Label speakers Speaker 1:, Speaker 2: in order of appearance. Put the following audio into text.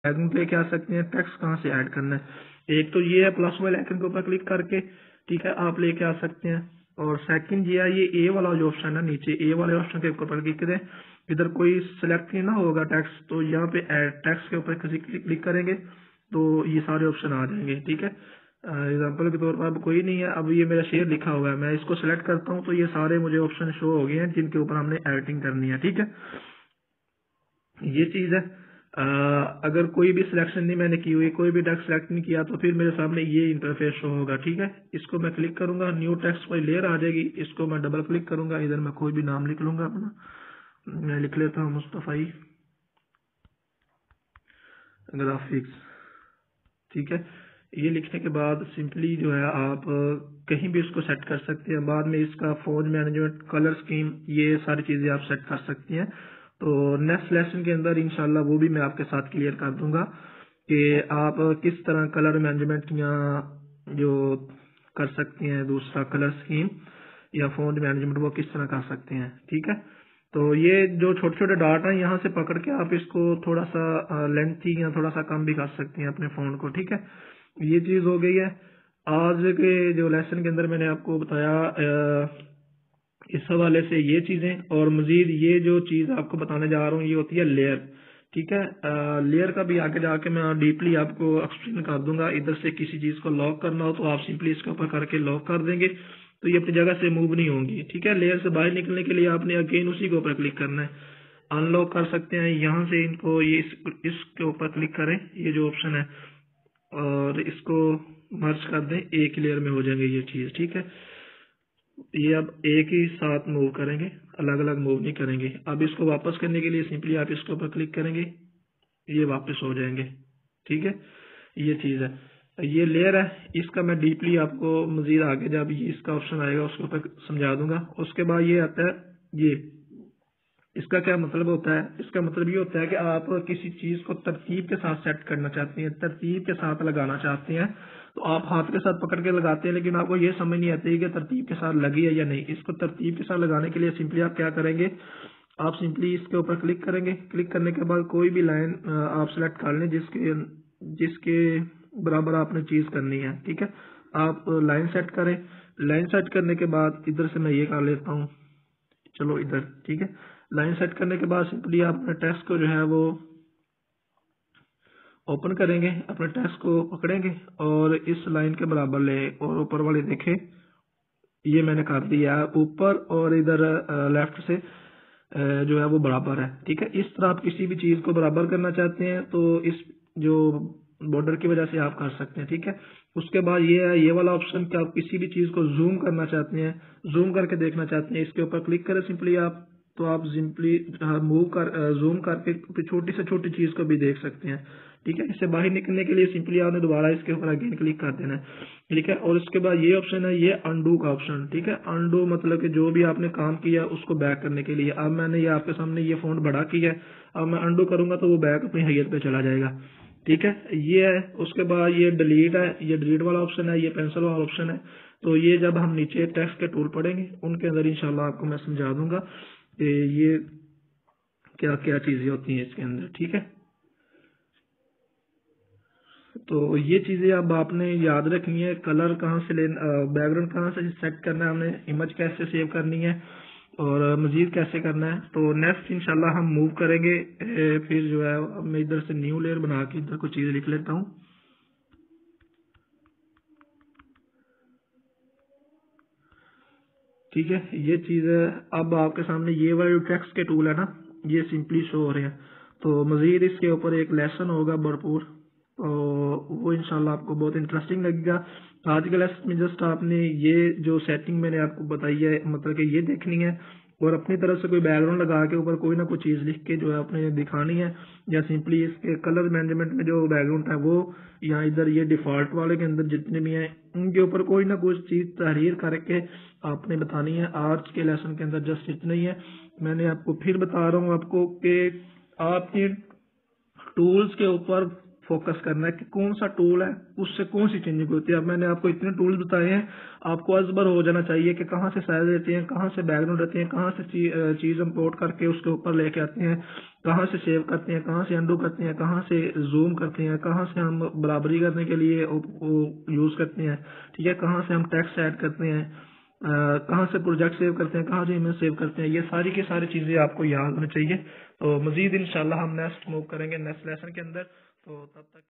Speaker 1: Background लेके आ सकते हैं, टेक्स्ट कहाँ से ऐड करना है। एक तो ये है प्लस वाले आइकन के ऊपर क्लिक करके, ठीक है, आप लेके आ सकते हैं। और सेकंड ये है, ये ए वाला जो ऑप्शन है नीचे, ए वाले ऑप्शन के ऊपर क्लिक करें, इधर कोई सिलेक्ट नहीं ना होगा टेक्स्ट, तो यहाँ पे ऐड टेक्स्ट के ऊपर किसी क्लिक करेंगे तो ये सारे ऑप्शन आ जाएंगे, ठीक है। एग्जाम्पल के तौर पर अब कोई नहीं है, अब ये मेरा शेयर लिखा हुआ है, मैं इसको सिलेक्ट करता हूँ तो ये सारे मुझे ऑप्शन शो हो गए हैं जिनके ऊपर हमने एडिटिंग करनी है, ठीक है। ये चीज है। अगर कोई भी सिलेक्शन नहीं मैंने की हुई, कोई भी टेक्स्ट सिलेक्ट नहीं किया, तो फिर मेरे सामने ये इंटरफेस शो होगा, ठीक है। इसको मैं क्लिक करूंगा, न्यू टेक्स्ट वाली लेयर आ जाएगी, इसको मैं डबल क्लिक करूंगा, इधर मैं कोई भी नाम लिख लूंगा अपना, मैं लिख लेता हूँ मुस्तफाई ग्राफिक्स, ठीक है। ये लिखने के बाद सिंपली जो है आप कहीं भी इसको सेट कर सकते हैं। बाद में इसका फॉन्ट मैनेजमेंट, कलर स्कीम, ये सारी चीजें आप सेट कर सकती हैं। तो नेक्स्ट लेसन के अंदर इंशाल्लाह वो भी मैं आपके साथ क्लियर कर दूंगा कि आप किस तरह कलर मैनेजमेंट या जो कर सकते हैं, दूसरा कलर स्कीम या फॉन्ट मैनेजमेंट वो किस तरह कर सकते हैं, ठीक है। तो ये जो छोटे छोटे डाट हैं यहाँ से पकड़ के आप इसको थोड़ा सा लेंथी या थोड़ा सा कम भी कर सकती हैं अपने फोन को, ठीक है। ये चीज हो गई है। आज के जो लेसन के अंदर मैंने आपको बताया इस हवाले से ये चीजें, और मजीद ये जो चीज आपको बताने जा रहा हूँ ये होती है लेयर, ठीक है। लेयर का भी आगे जाके मैं डीपली आपको एक्सप्लेन कर दूंगा। इधर से किसी चीज को लॉक करना हो तो आप सिंपली इसके ऊपर करके लॉक कर देंगे तो ये अपनी जगह से मूव नहीं होंगी, ठीक है। लेयर से बाहर निकलने के लिए आपने अगेन उसी के ऊपर क्लिक करना है, अनलॉक कर सकते हैं यहाँ से इनको, ये इसके ऊपर क्लिक करें, ये जो ऑप्शन है, और इसको मर्ज कर दें, एक लेयर में हो जाएंगे ये चीज, ठीक है। ये अब एक ही साथ मूव करेंगे, अलग अलग मूव नहीं करेंगे। अब इसको वापस करने के लिए सिंपली आप इसके ऊपर क्लिक करेंगे, ये वापस हो जाएंगे, ठीक है। ये चीज है, ये लेयर है, इसका मैं डीपली आपको मजीद आगे जब ये इसका ऑप्शन आएगा उसके ऊपर समझा दूंगा। उसके बाद ये आता है, ये इसका क्या मतलब होता है, इसका मतलब ये होता है कि आप किसी चीज को तरतीब के साथ सेट करना चाहते हैं, तरतीब के साथ लगाना चाहते हैं, तो आप हाथ के साथ पकड़ के लगाते हैं, लेकिन आपको ये समझ नहीं आती कि तरतीब के साथ लगी है या नहीं। इसको तरतीब के साथ लगाने के लिए सिंपली आप क्या करेंगे, आप सिंपली इसके ऊपर क्लिक करेंगे, क्लिक करने के बाद कोई भी लाइन आप सेलेक्ट कर लें जिसके जिसके बराबर आपने चीज करनी है, ठीक है। आप लाइन सेट करें, लाइन सेट करने के बाद इधर से मैं ये कर लेता हूँ, चलो इधर, ठीक है। लाइन सेट करने के बाद सिंपली आप अपने टेक्स्ट को जो है वो ओपन करेंगे, अपने टेक्स्ट को पकड़ेंगे और इस लाइन के बराबर ले, और ऊपर वाले देखें ये मैंने कर दिया ऊपर, और इधर लेफ्ट से जो है वो बराबर है, ठीक है। इस तरह आप किसी भी चीज को बराबर करना चाहते हैं तो इस जो बॉर्डर की वजह से आप कर सकते हैं, ठीक है। उसके बाद ये है, ये वाला ऑप्शन कि आप किसी भी चीज को जूम करना चाहते हैं, जूम करके देखना चाहते हैं, इसके ऊपर क्लिक करें सिंपली आप, तो आप सिंपली मूव कर जूम करके छोटी से छोटी चीज को भी देख सकते हैं, ठीक है। इससे बाहर निकलने के लिए सिंपली आपने दोबारा इसके ऊपर अगेन क्लिक कर देना है, ठीक है। और इसके बाद ये ऑप्शन है, ये अनडू का ऑप्शन, ठीक है। अनडू मतलब कि जो भी आपने काम किया उसको बैक करने के लिए। अब मैंने ये आपके सामने ये फोन बड़ा किया है, अब मैं अनडू करूंगा तो वो बैक अपनी हैयत पे चला जाएगा, ठीक है। ये है। उसके बाद ये डिलीट है, ये डिलीट वाला ऑप्शन है, ये पेंसिल वाला ऑप्शन है। तो ये जब हम नीचे टेक्स्ट के टूल पढ़ेंगे उनके अंदर इंशाल्लाह आपको मैं समझा दूंगा कि ये क्या क्या चीजें होती हैं इसके अंदर, ठीक है। तो ये चीजें अब आपने याद रखनी है, कलर कहाँ से लेना, बैकग्राउंड कहाँ से सेट करना है, हमने इमेज कैसे सेव करनी है, और मजीद कैसे करना है। तो नेक्स्ट इंशाल्लाह हम मूव करेंगे। फिर जो है अब मैं इधर से न्यू लेयर बना के इधर कुछ चीजें लिख लेता हूँ, ठीक है। ये चीज है। अब आपके सामने ये वाले जो टेक्स्ट के टूल है ना, ये सिंपली शो हो रहे हैं। तो मजीद इसके ऊपर एक लेसन होगा भरपूर, तो वो इंशाल्लाह आपको बहुत इंटरेस्टिंग लगेगा। आज के लेसन में जस्ट आपने ये जो सेटिंग मैंने आपको बताई है, मतलब कि ये देखनी है, और अपनी तरफ से कोई बैकग्राउंड लगा के ऊपर कोई ना कोई चीज लिख के जो है अपने दिखानी है, या सिंपली इसके कलर मैनेजमेंट में जो बैकग्राउंड है वो, या इधर ये डिफॉल्ट वाले के अंदर जितने भी हैं उनके ऊपर कोई ना कोई चीज तहरीर करके आपने बतानी है। आज के लेसन के अंदर जस्ट इतना ही है। मैंने आपको फिर बता रहा हूँ आपको कि आपके टूल्स के ऊपर फोकस करना है कि कौन सा टूल है, उससे कौन सी चेंजिंग होती है। अब मैंने आपको इतने टूल्स बताए हैं, आपको अजबर हो जाना चाहिए कि कहाँ से साइज रहती हैं, कहाँ से बैकग्राउंड रहती हैं, कहाँ से चीज़ इम्पोर्ट करके उसके ऊपर लेके आते हैं, कहाँ से सेव करते हैं, कहाँ से अंडू करते हैं, कहाँ से जूम करते हैं, कहाँ से हम बराबरी करने के लिए यूज़ करते हैं, ठीक है, कहाँ से हम टेक्स्ट ऐड करते हैं, कहाँ से प्रोजेक्ट सेव करते हैं, कहाँ से इमेज सेव करते हैं। ये सारी की सारी चीज़ें आपको याद होनी चाहिए। तो मजीद इंशाल्लाह हम नेक्स्ट मूव करेंगे नेक्स्ट लेसन के अंदर। तो तब तक